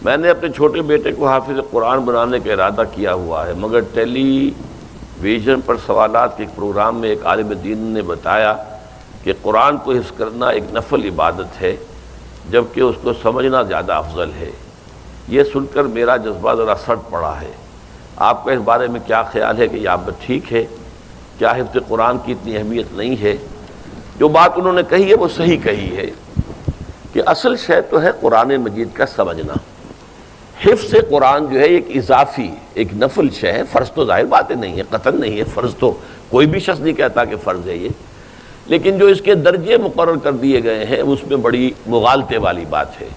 میں نے اپنے چھوٹے بیٹے کو حافظ قرآن بنانے کا ارادہ کیا ہوا ہے، مگر ٹیلی ویژن پر سوالات کے ایک پروگرام میں ایک عالم دین نے بتایا کہ قرآن کو حفظ کرنا ایک نفل عبادت ہے جبکہ اس کو سمجھنا زیادہ افضل ہے۔ یہ سن کر میرا جذبہ ذرا سٹ پڑا ہے۔ آپ کا اس بارے میں کیا خیال ہے کہ یہ آپ ٹھیک ہے؟ کیا حفظ قرآن کی اتنی اہمیت نہیں ہے؟ جو بات انہوں نے کہی ہے وہ صحیح کہی ہے کہ اصل شے تو ہے قرآن مجید کا سمجھنا۔ حفظ قرآن جو ہے ایک اضافی ایک نفل شے ہے، فرض تو ظاہر باتیں نہیں ہے، قطعاً نہیں ہے، فرض تو کوئی بھی شخص نہیں کہتا کہ فرض ہے یہ، لیکن جو اس کے درجے مقرر کر دیے گئے ہیں اس میں بڑی مغالطے والی بات ہے۔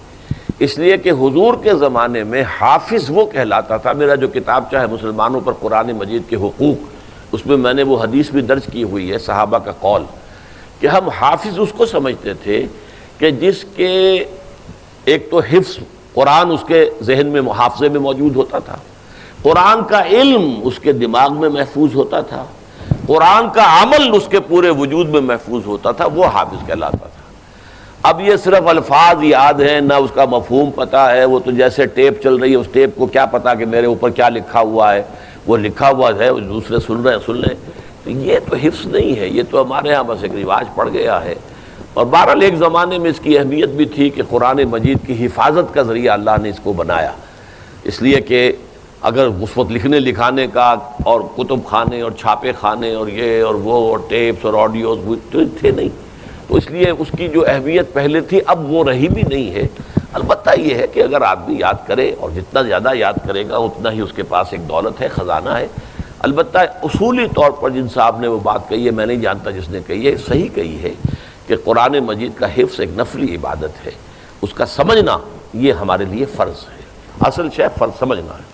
اس لیے کہ حضور کے زمانے میں حافظ وہ کہلاتا تھا۔ میرا جو کتاب ہے مسلمانوں پر قرآن مجید کے حقوق، اس میں میں نے وہ حدیث بھی درج کی ہوئی ہے، صحابہ کا قول، کہ ہم حافظ اس کو سمجھتے تھے کہ جس کے ایک تو حفظ قرآن اس کے ذہن میں محافظے میں موجود ہوتا تھا، قرآن کا علم اس کے دماغ میں محفوظ ہوتا تھا، قرآن کا عمل اس کے پورے وجود میں محفوظ ہوتا تھا، وہ حافظ کہلاتا تھا۔ اب یہ صرف الفاظ یاد ہیں، نہ اس کا مفہوم پتہ ہے، وہ تو جیسے ٹیپ چل رہی ہے، اس ٹیپ کو کیا پتا کہ میرے اوپر کیا لکھا ہوا ہے، وہ لکھا ہوا ہے، دوسرے سن رہے ہیں سن لیں، تو یہ تو حفظ نہیں ہے، یہ تو ہمارے ہاں بس ایک رواج پڑ گیا ہے۔ اور بہرحال ایک زمانے میں اس کی اہمیت بھی تھی کہ قرآن مجید کی حفاظت کا ذریعہ اللہ نے اس کو بنایا، اس لیے کہ اگر اس وقت لکھنے لکھانے کا اور کتب خانے اور چھاپے خانے اور یہ اور وہ اور ٹیپس اور آڈیوز تو تھے نہیں، تو اس لیے اس کی جو اہمیت پہلے تھی اب وہ رہی بھی نہیں ہے۔ البتہ یہ ہے کہ اگر آدمی یاد کرے اور جتنا زیادہ یاد کرے گا اتنا ہی اس کے پاس ایک دولت ہے، خزانہ ہے۔ البتہ اصولی طور پر جن صاحب نے وہ بات کہی ہے، میں نہیں جانتا جس نے کہی ہے، صحیح کہی ہے کہ قرآن مجید کا حفظ ایک نفلی عبادت ہے، اس کا سمجھنا یہ ہمارے لیے فرض ہے، اصل شے فرض سمجھنا ہے۔